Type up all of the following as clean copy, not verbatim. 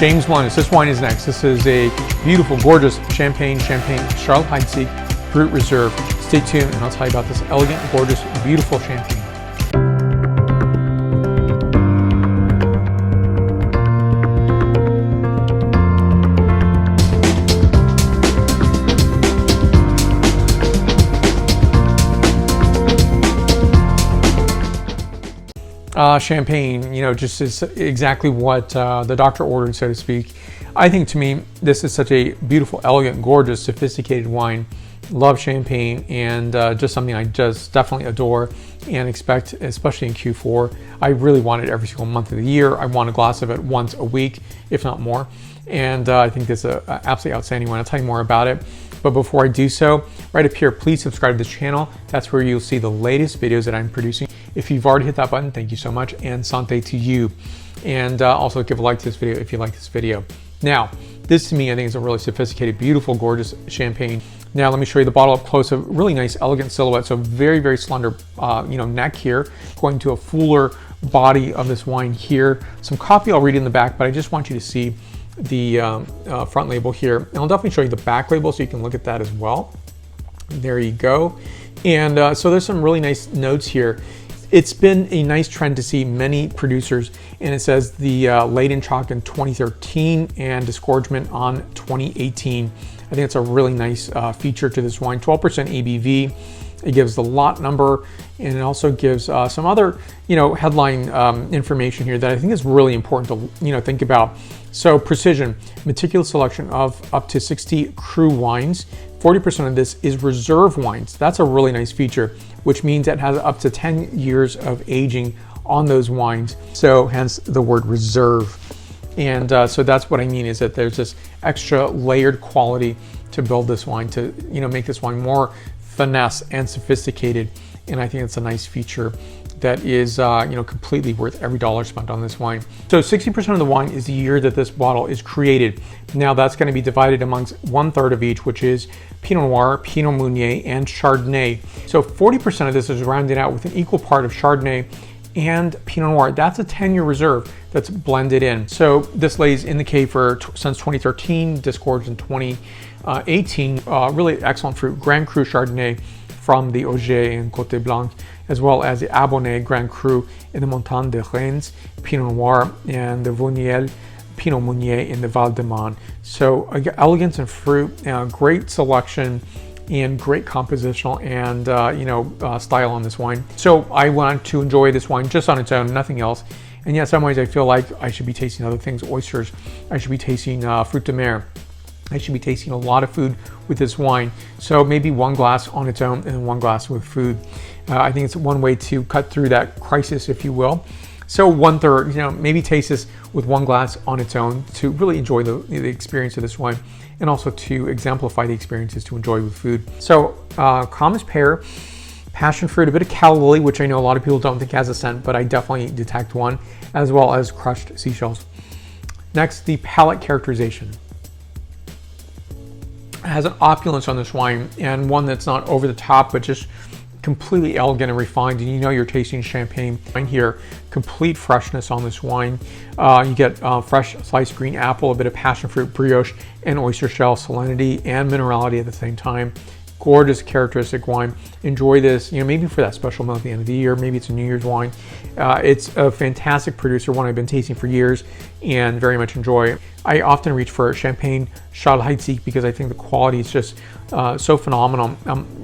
James Melendez, this wine is next. This is a beautiful, gorgeous champagne Charles Heidsieck Brut Reserve. Stay tuned and I'll tell you about this elegant, gorgeous, beautiful champagne. Champagne, you know, just is exactly what the doctor ordered, so to speak. I think to me, this is such a beautiful, elegant, gorgeous, sophisticated wine. Love champagne, and just something I just definitely adore and expect, especially in Q4. I really want it every single month of the year. I want a glass of it once a week, if not more. And I think it's an absolutely outstanding wine. I'll tell you more about it. But before I do so, right up here, please subscribe to this channel. That's where you'll see the latest videos that I'm producing. If you've already hit that button, thank you so much, and Santé to you. And also give a like to this video if you like this video. Now, this to me, I think is a really sophisticated, beautiful, gorgeous champagne. Now, let me show you the bottle up close. A really nice, elegant silhouette. So very, very slender, neck here, going to a fuller body of this wine here. Some copy I'll read in the back, but I just want you to see the front label here. And I'll definitely show you the back label so you can look at that as well. There you go. And so there's some really nice notes here. It's been a nice trend to see many producers, and it says the laden chalk in 2013 and disgorgement on 2018. I think it's a really nice feature to this wine. 12% ABV. It gives the lot number, and it also gives some other, headline information here that I think is really important to, think about. So precision, meticulous selection of up to 60 cru wines. 40% of this is reserve wines. That's a really nice feature, which means it has up to 10 years of aging on those wines. So hence the word reserve. And so that's what I mean, is that there's this extra layered quality to build this wine, to make this wine more finesse and sophisticated. And I think it's a nice feature that is completely worth every dollar spent on this wine. So 60% of the wine is the year that this bottle is created. Now that's going to be divided amongst 1/3 of each, which is Pinot Noir, Pinot Meunier, and Chardonnay. So 40% of this is rounded out with an equal part of Chardonnay and Pinot Noir. That's a 10-year reserve that's blended in. So this lays in the cave since 2013, disgorged in 2018. Really excellent fruit. Grand Cru Chardonnay from the Auger and Côte Blanc, as well as the Abonnet Grand Cru in the Montagne de Reims, Pinot Noir, and the Viognier Pinot Meunier in the Val de Marne. So elegance and fruit, great selection, and great compositional and style on this wine. So I want to enjoy this wine just on its own, nothing else. And yet, some ways I feel like I should be tasting other things, oysters. I should be tasting fruit de mer. I should be tasting a lot of food with this wine. So maybe one glass on its own and one glass with food. I think it's one way to cut through that crisis, if you will. So 1/3, maybe taste this with one glass on its own to really enjoy the experience of this wine, and also to exemplify the experiences to enjoy with food. So Kamas pear, passion fruit, a bit of calla lily, which I know a lot of people don't think has a scent, but I definitely detect one, as well as crushed seashells. Next, the palate characterization. It has an opulence on this wine, and one that's not over the top, but just completely elegant and refined. And you're tasting champagne wine here. Complete freshness on this wine. You get fresh sliced green apple, a bit of passion fruit, brioche, and oyster shell, salinity and minerality at the same time. Gorgeous, characteristic wine. Enjoy this, maybe for that special meal at the end of the year. Maybe it's a New Year's wine. It's a fantastic producer, one I've been tasting for years and very much enjoy. I often reach for champagne Charles Heidsieck because I think the quality is just so phenomenal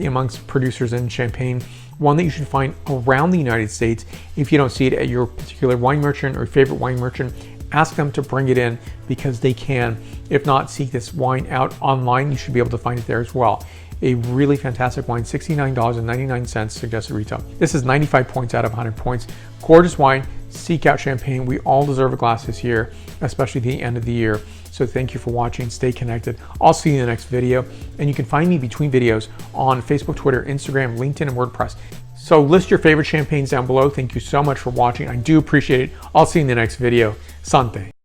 amongst producers in champagne. One that you should find around the United States. If you don't see it at your particular wine merchant or favorite wine merchant, ask them to bring it in because they can. If not, seek this wine out online. You should be able to find it there as well. A really fantastic wine, $69.99 suggested retail. This is 95 points out of 100 points. Gorgeous wine. Seek out champagne. We all deserve a glass this year, especially at the end of the year. So thank you for watching. Stay connected. I'll see you in the next video. And you can find me between videos on Facebook, Twitter, Instagram, LinkedIn, and WordPress. So list your favorite champagnes down below. Thank you so much for watching. I do appreciate it. I'll see you in the next video. Santé.